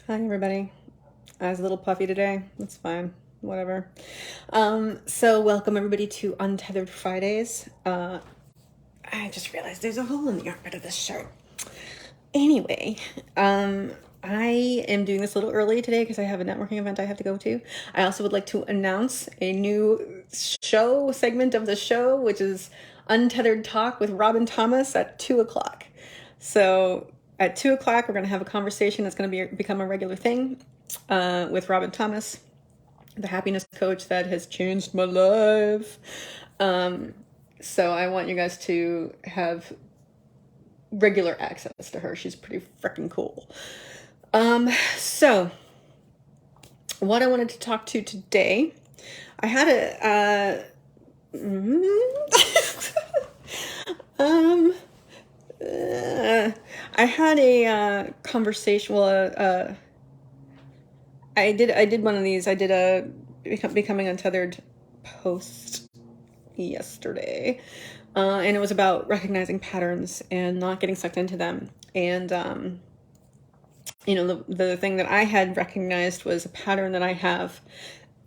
Hi, everybody. I was a little puffy today. That's fine. Whatever. So welcome everybody to Untethered Fridays. I just realized there's a hole in the armpit of this shirt. Anyway, I am doing this a little early today because I have a networking event I have to go to. I also would like to announce a new segment of the show, which is Untethered Talk with Robin Thomas at 2 o'clock. So at 2 o'clock, we're going to have a conversation that's going to become a regular thing with Robin Thomas, the happiness coach that has changed my life. So I want you guys to have regular access to her. She's pretty freaking cool. So what I wanted to talk to today, I had I had a conversation. Well, I did one of these. I did a becoming untethered post yesterday, and it was about recognizing patterns and not getting sucked into them. And the thing that I had recognized was a pattern that I have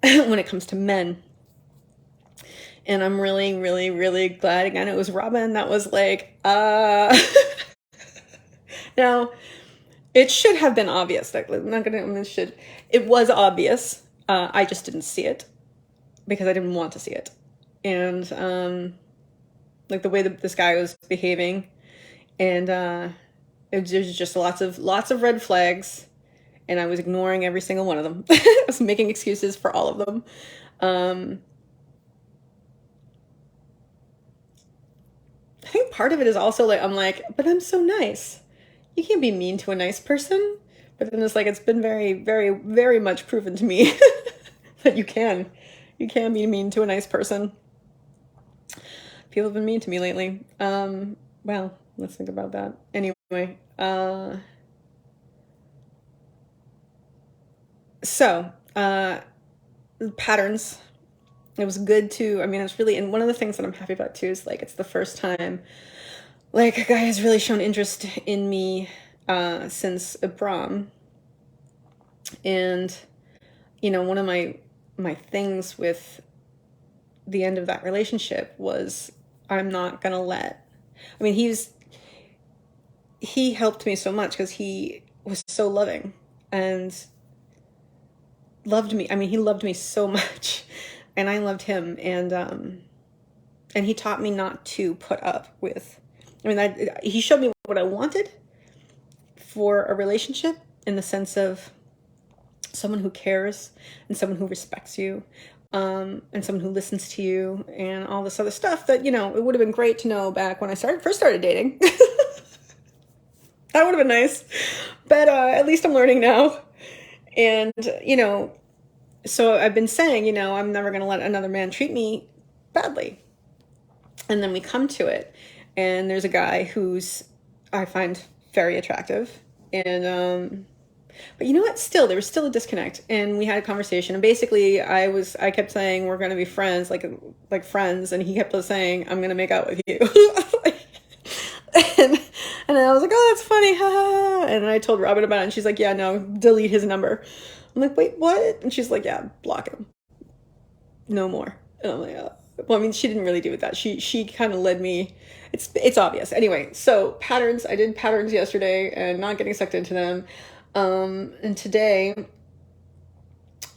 when it comes to men. And I'm really, really, really glad again it was Robin that was like, now it should have been obvious. Like, I'm not gonna. It was obvious. I just didn't see it because I didn't want to see it, and like the way that this guy was behaving, and there's just lots of red flags, and I was ignoring every single one of them. I was making excuses for all of them. I think part of it is also like, I'm like, but I'm so nice. You can't be mean to a nice person. But then it's like, it's been very, very, very much proven to me that you can be mean to a nice person. People have been mean to me lately. Well, let's think about that. Anyway, so patterns. It was good to, I mean, it's really, and one of the things that I'm happy about too is like, it's the first time like a guy has really shown interest in me since Abram. And one of my things with the end of that relationship was, I'm not gonna let, I mean, he helped me so much because he was so loving and loved me. I mean, he loved me so much, and I loved him, and he taught me not to put up with. I mean, he showed me what I wanted for a relationship, in the sense of someone who cares and someone who respects you, and someone who listens to you, and all this other stuff that, it would have been great to know back when I first started dating. That would have been nice, but at least I'm learning now. And so I've been saying, I'm never going to let another man treat me badly. And then we come to it, and there's a guy who's I find very attractive, and but you know what? Still, there was still a disconnect, and we had a conversation. And basically, I kept saying we're going to be friends, like friends, and he kept saying I'm going to make out with you. and and I was like, oh, that's funny, ha. And I told Robin about it, and she's like, yeah, no, delete his number. I'm like, wait, what? And she's like, yeah, block him, no more. And I'm like, oh. Well, I mean, she didn't really do with that. She kind of led me. It's obvious. Anyway, so patterns. I did patterns yesterday, and not getting sucked into them. And today,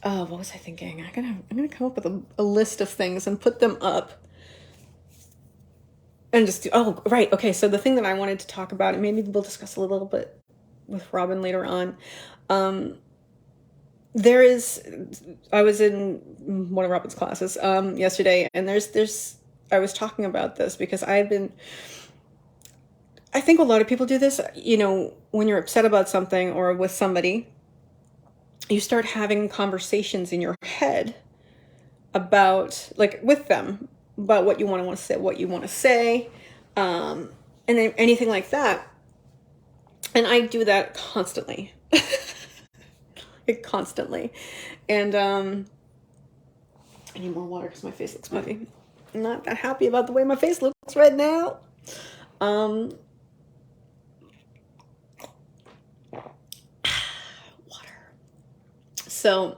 what was I thinking? I'm gonna come up with a list of things and put them up. And just oh, right, okay. So the thing that I wanted to talk about, and maybe we'll discuss a little bit with Robin later on. I was in one of Robin's classes yesterday, and I was talking about this because I think a lot of people do this, when you're upset about something or with somebody, you start having conversations in your head about, like, with them, about what you want to say, and anything like that. And I do that constantly. Constantly. And I need more water because my face looks puffy. I'm not that happy about the way my face looks right now. Water. So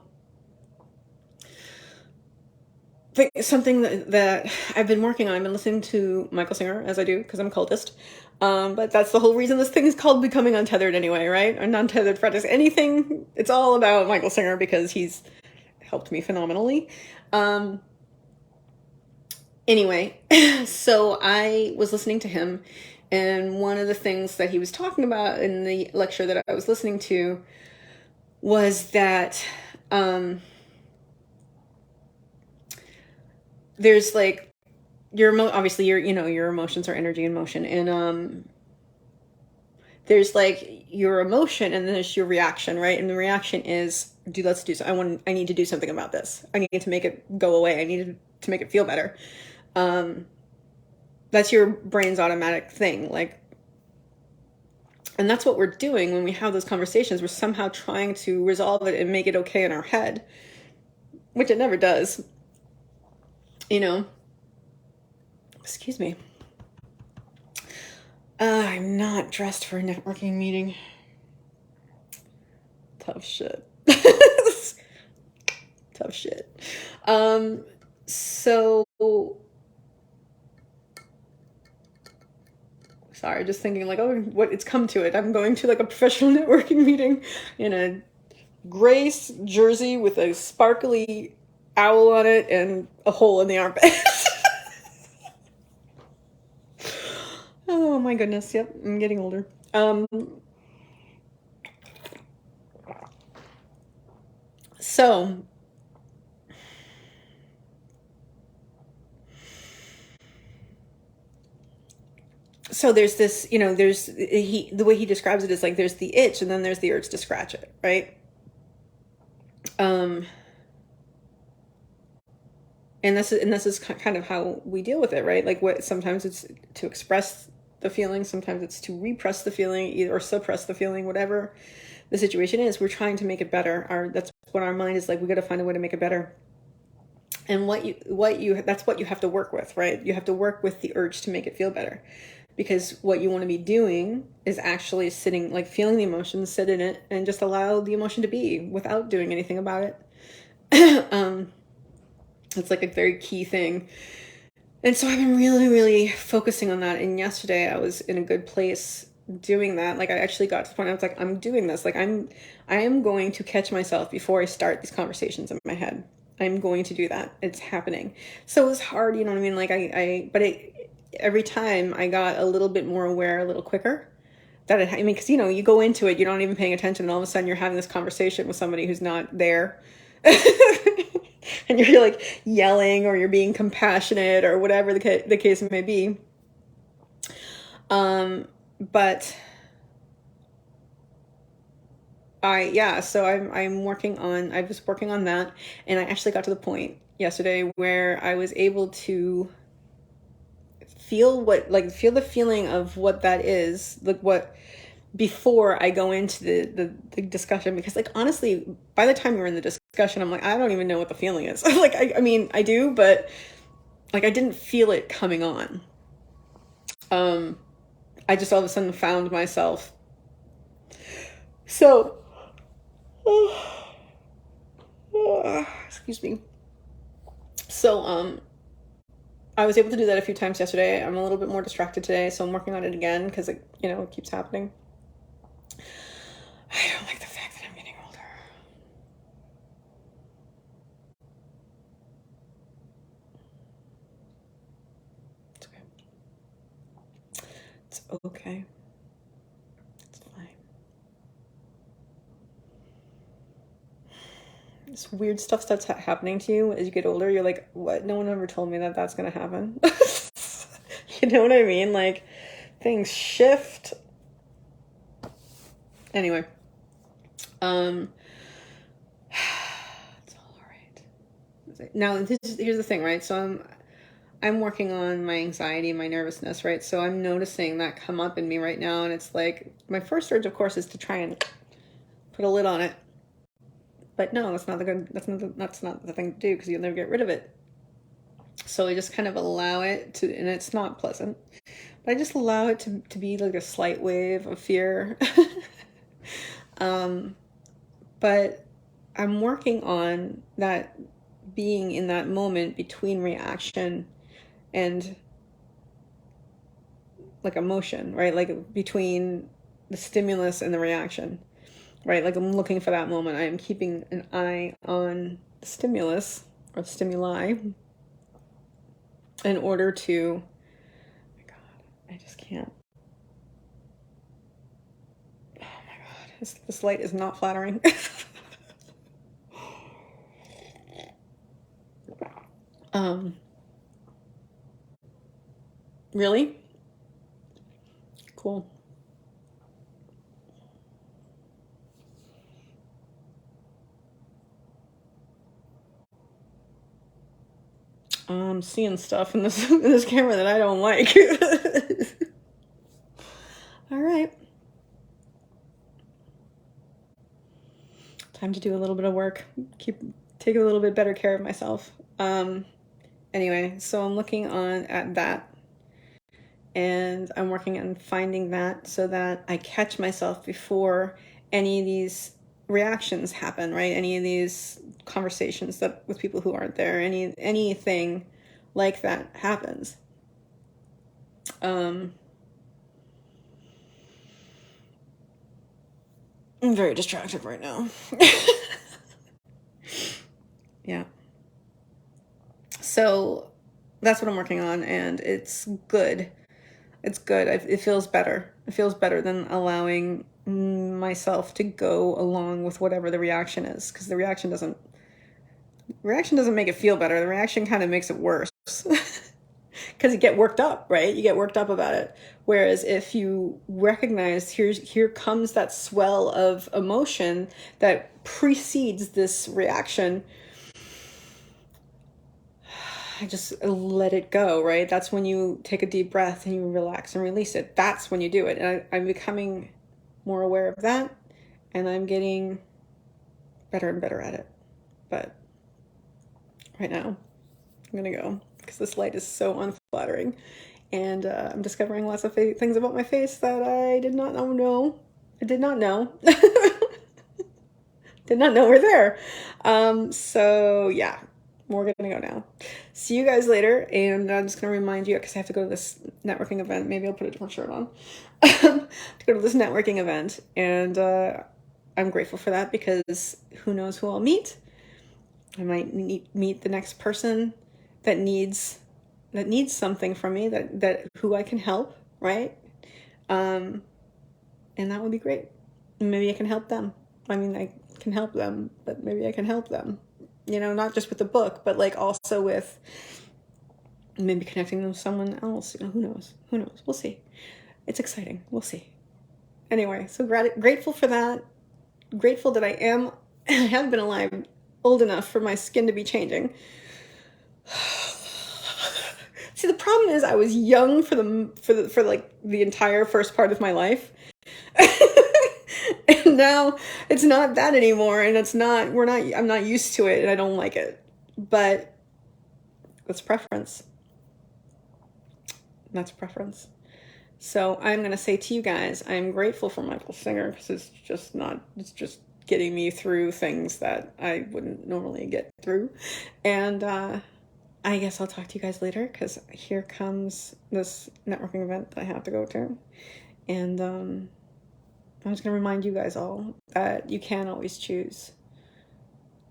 something that I've been working on, I've been listening to Michael Singer, as I do, because I'm a cultist. But that's the whole reason this thing is called Becoming Untethered anyway, right? Or Untethered Fridays. Anything, it's all about Michael Singer because he's helped me phenomenally. Anyway, so I was listening to him, and one of the things that he was talking about in the lecture that I was listening to was that there's like obviously your emotions are energy in motion, and there's like your emotion and then there's your reaction, right? And the reaction is let's do so. I need to do something about this. I need to make it go away. I need to make it feel better. That's your brain's automatic thing, like, and that's what we're doing when we have those conversations. We're somehow trying to resolve it and make it okay in our head, which it never does. Excuse me. I'm not dressed for a networking meeting. Tough shit. Tough shit. So sorry, just thinking like, oh, it's come to it. I'm going to like a professional networking meeting in a gray jersey with a sparkly owl on it and a hole in the armpit. Oh my goodness. Yep, I'm getting older. So there's this, the way he describes it is like there's the itch and then there's the urge to scratch it, right? And this is kind of how we deal with it, right? Like sometimes it's to express the feeling, sometimes it's to repress the feeling, or suppress the feeling, whatever the situation is. We're trying to make it better. That's what our mind is like. We got to find a way to make it better. And that's what you have to work with, right? You have to work with the urge to make it feel better, because what you want to be doing is actually sitting, like feeling the emotion, sit in it, and just allow the emotion to be without doing anything about it. It's like a very key thing. And so I've been really, really focusing on that. And yesterday I was in a good place doing that. Like I actually got to the point I was like, I'm doing this. Like I am going to catch myself before I start these conversations in my head. I'm going to do that. It's happening. So it was hard, you know what I mean? Like every time I got a little bit more aware, a little quicker. Because you go into it, you're not even paying attention, and all of a sudden you're having this conversation with somebody who's not there. And you're like yelling, or you're being compassionate, or whatever the case may be. But so I was working on that, and I actually got to the point yesterday where I was able to feel the feeling of what that is, like what, before I go into the discussion, because like honestly, by the time we're in the discussion, I'm like, I don't even know what the feeling is. Like I mean I do, but like I didn't feel it coming on. I just all of a sudden found myself. So excuse me. So I was able to do that a few times yesterday. I'm a little bit more distracted today, so I'm working on it again because it keeps happening. I don't like the fact that I'm getting older. It's okay. It's okay. It's fine. This weird stuff starts happening to you as you get older. You're like, what? No one ever told me that that's going to happen. You know what I mean? Like, things shift. Anyway. It's all right. Now, here's the thing, right? So I'm working on my anxiety and my nervousness, right? So I'm noticing that come up in me right now, and it's like my first urge, of course, is to try and put a lid on it. But no, that's not the thing to do, because you'll never get rid of it. So I just kind of allow it to, and it's not pleasant, but I just allow it to be like a slight wave of fear. But I'm working on that, being in that moment between reaction and like emotion, right? Like between the stimulus and the reaction, right? Like I'm looking for that moment. I am keeping an eye on the stimulus or stimuli in order to, oh my God, I just can't. Oh my God, this light is not flattering. um, really? Cool. I'm seeing stuff in this camera that I don't like. All right. Time to do a little bit of work. Take a little bit better care of myself. Anyway, so I'm looking on at that, and I'm working on finding that so that I catch myself before any of these reactions happen, right? Any of these conversations that with people who aren't there, anything like that happens. I'm very distracted right now. Yeah. So that's what I'm working on, and it's good. It's good. It feels better. It feels better than allowing myself to go along with whatever the reaction is, because the reaction doesn't make it feel better. The reaction kind of makes it worse. Because you get worked up, right? You get worked up about it. Whereas if you recognize here comes that swell of emotion that precedes this reaction, I just let it go, right? That's when you take a deep breath and you relax and release it. That's when you do it. And I'm becoming more aware of that, and I'm getting better and better at it. But right now, I'm gonna go because this light is so unflattering, and I'm discovering lots of things about my face that I did not know. I did not know. Did not know were there. So yeah, we're gonna go now. See you guys later, and I'm just gonna remind you, because I have to go to this networking event. Maybe I'll put a different shirt on to go to this networking event, and I'm grateful for that, because who knows who I'll meet. I might meet the next person that needs something from me, that who I can help, right? And that would be great. Maybe I can help them. I mean, I can help them, but maybe I can help them, not just with the book, but like also with maybe connecting them with someone else. Who knows? We'll see. It's exciting. We'll see. Anyway, so grateful for that. Grateful that I have been alive old enough for my skin to be changing. See, the problem is I was young for like the entire first part of my life. And now it's not that anymore, and I'm not used to it, and I don't like it. But that's preference. That's preference. So I'm going to say to you guys, I'm grateful for Michael Singer, because it's just getting me through things that I wouldn't normally get through. And I guess I'll talk to you guys later, because here comes this networking event that I have to go to. And I'm just going to remind you guys all that you can always choose.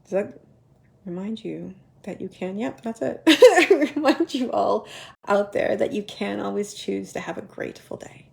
Does that remind you that you can? Yep, that's it. Remind you all out there that you can always choose to have a grateful day.